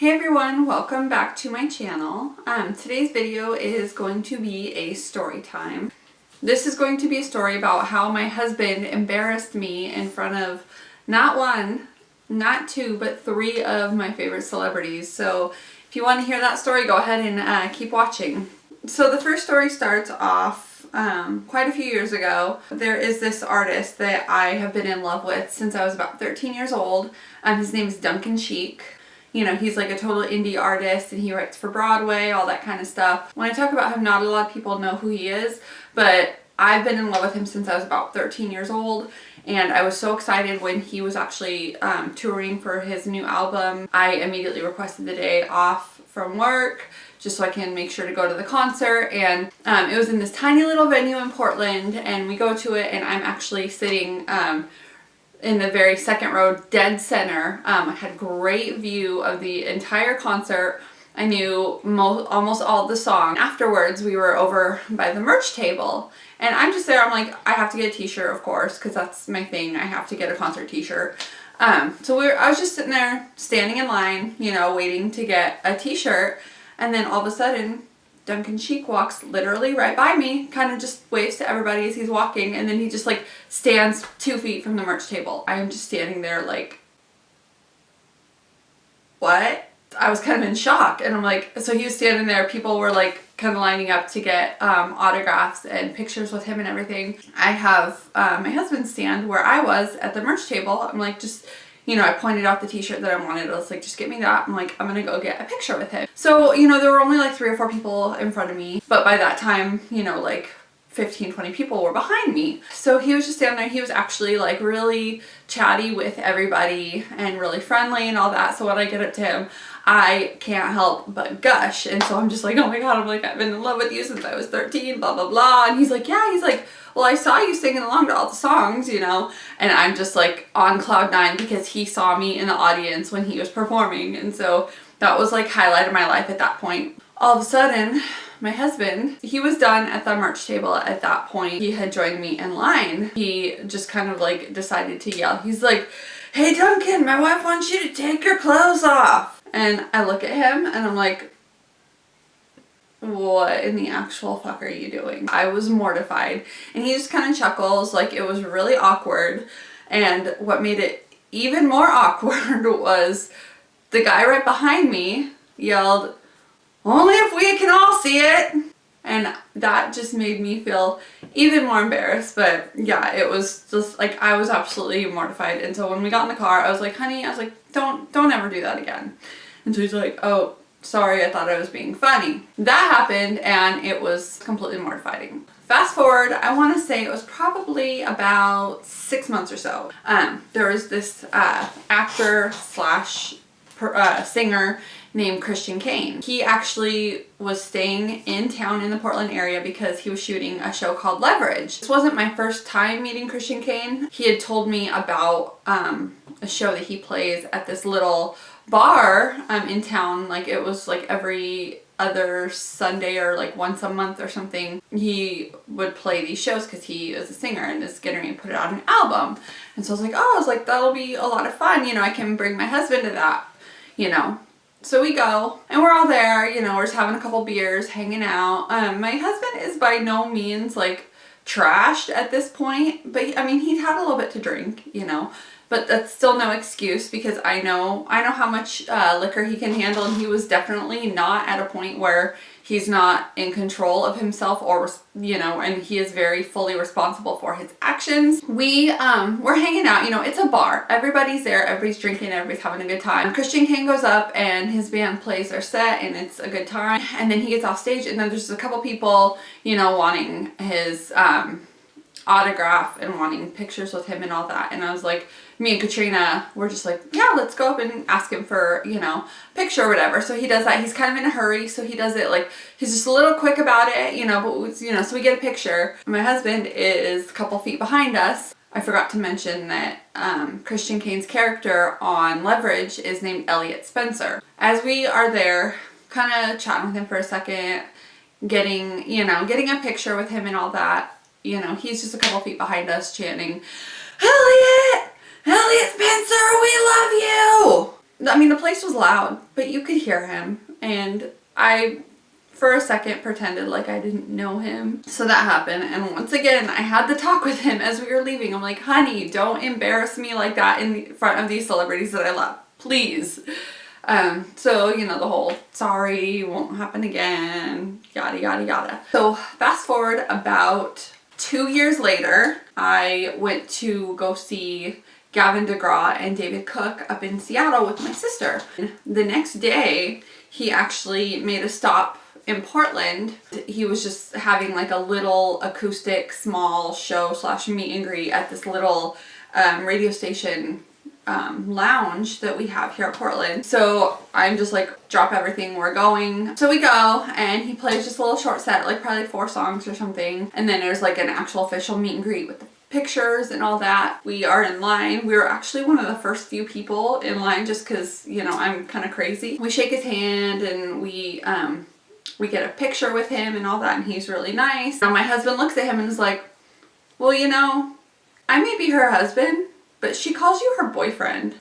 Hey everyone, welcome back to my channel. Today's video is going to be a story time. This is going to be a story about how my husband embarrassed me in front of not one, not two, but three of my favorite celebrities. So if you want to hear that story, go ahead and keep watching. So the first story starts off quite a few years ago. There is this artist that I have been in love with since I was about 13 years old. His name is Duncan Sheik. You know, he's like a total indie artist and he writes for Broadway, all that kind of stuff. When I talk about him, not a lot of people know who he is, but I've been in love with him since I was about 13 years old. And I was so excited when he was actually touring for his new album. I immediately requested the day off from work just so I can make sure to go to the concert. And it was in this tiny little venue in Portland, and we go to it and I'm actually sitting in the very second row, dead center. I had great view of the entire concert. I knew almost all the songs. Afterwards, we were over by the merch table, and I'm just there. I'm like, I have to get a t-shirt, of course, because that's my thing. I have to get a concert t-shirt. I was just sitting there, standing in line, you know, waiting to get a t-shirt, and then all of a sudden, Duncan Sheik walks literally right by me, kind of just waves to everybody as he's walking, and then he just like stands 2 feet from the merch table. I am just standing there like, what? I was kind of in shock, and I'm like, so he was standing there, people were like kind of lining up to get autographs and pictures with him and everything. I have my husband stand where I was at the merch table. I'm like, just, you know, I pointed out the t-shirt that I wanted. I was like, just get me that. I'm like, I'm gonna go get a picture with him. So, you know, there were only like 3 or 4 people in front of me, but by that time, you know, like 15, 20 people were behind me. So he was just standing there. He was actually like really chatty with everybody and really friendly and all that. So when I get up to him, I can't help but gush. And so I'm just like, oh my God, I'm like, I've been in love with you since I was 13, blah, blah, blah. And he's like, yeah, he's like, well, I saw you singing along to all the songs, you know, and I'm just like on cloud 9 because he saw me in the audience when he was performing. And so that was like highlight of my life at that point. All of a sudden, my husband, he was done at the merch table at that point. He had joined me in line. He just kind of like decided to yell. He's like, hey Duncan, my wife wants you to take your clothes off. And I look at him and I'm like, what in the actual fuck are you doing? I was mortified. And he just kind of chuckles, like it was really awkward. And what made it even more awkward was the guy right behind me yelled, only if we can all see it. And that just made me feel even more embarrassed. But yeah, it was just like, I was absolutely mortified. And so when we got in the car, I was like, honey, I was like, don't ever do that again. And so he's like, oh, sorry, I thought I was being funny. That happened and it was completely mortifying. Fast forward, I want to say it was probably about 6 months or so. There was this actor slash singer named Kane. He actually was staying in town in the Portland area because he was shooting a show called Leverage. This wasn't my first time meeting Kane. He had told me about a show that he plays at this little bar in town. Like it was like every other Sunday or like once a month or something. He would play these shows because he is a singer and is getting ready to put out an album. And so I was like, that'll be a lot of fun. You know, I can bring my husband to that, you know. So we go and we're all there, you know, we're just having a couple beers, hanging out. My husband is by no means like trashed at this point, but I mean, he'd had a little bit to drink, you know, but that's still no excuse because I know how much liquor he can handle, and he was definitely not at a point where he's not in control of himself or, you know, and he is very fully responsible for his actions. We're hanging out, you know, it's a bar. Everybody's there, everybody's drinking, everybody's having a good time. Kane goes up and his band plays their set and it's a good time. And then he gets off stage and then there's a couple people, you know, wanting his autograph and wanting pictures with him and all that. And I was like, me and Katrina were just like, yeah, let's go up and ask him for, you know, a picture or whatever. So he does that. He's kind of in a hurry, so he does it like, he's just a little quick about it, you know, but, you know, so we get a picture. My husband is a couple feet behind us. I forgot to mention that Kane's character on Leverage is named Elliot Spencer. As we are there, kind of chatting with him for a second, getting a picture with him and all that, you know, he's just a couple feet behind us chanting, Elliot! Elliot Spencer, we love you! I mean, the place was loud, but you could hear him. And I, for a second, pretended like I didn't know him. So that happened. And once again, I had the talk with him as we were leaving. I'm like, honey, don't embarrass me like that in front of these celebrities that I love. Please. So, you know, the whole sorry, won't happen again, yada, yada, yada. So fast forward about 2 years later, I went to go see Gavin DeGraw and David Cook up in Seattle with my sister. The next day, he actually made a stop in Portland. He was just having like a little acoustic small show / meet and greet at this little radio station lounge that we have here at Portland. So I'm just like, drop everything, we're going. So we go, and he plays just a little short set, like probably 4 songs or something. And then there's like an actual official meet and greet with the pictures and all that. We are in line. We were actually one of the first few people in line just because, you know, I'm kind of crazy. We shake his hand and we get a picture with him and all that, and he's really nice. Now my husband looks at him and is like, well, you know, I may be her husband, but she calls you her boyfriend.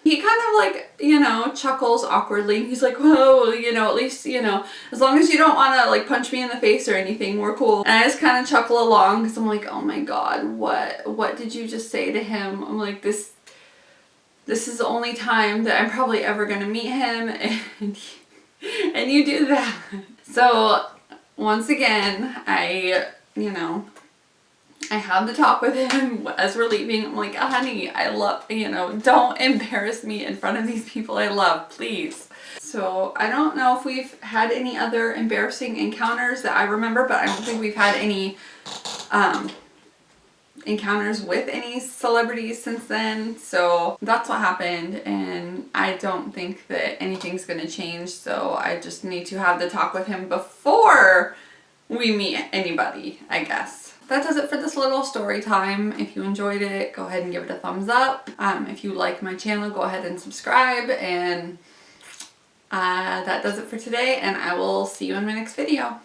He kind of like, you know, chuckles awkwardly. He's like, well, you know, at least, you know, as long as you don't want to like punch me in the face or anything, we're cool. And I just kind of chuckle along because I'm like, oh my God, what did you just say to him? I'm like, this is the only time that I'm probably ever going to meet him, and you do that. So once again, I had the talk with him as we're leaving. I'm like, honey, I love, you know, don't embarrass me in front of these people I love, please. So I don't know if we've had any other embarrassing encounters that I remember, but I don't think we've had any encounters with any celebrities since then. So that's what happened, and I don't think that anything's gonna change. So I just need to have the talk with him before we meet anybody, I guess. That does it for this little story time. If you enjoyed it, go ahead and give it a thumbs up. If you like my channel, go ahead and subscribe. And that does it for today, and I will see you in my next video.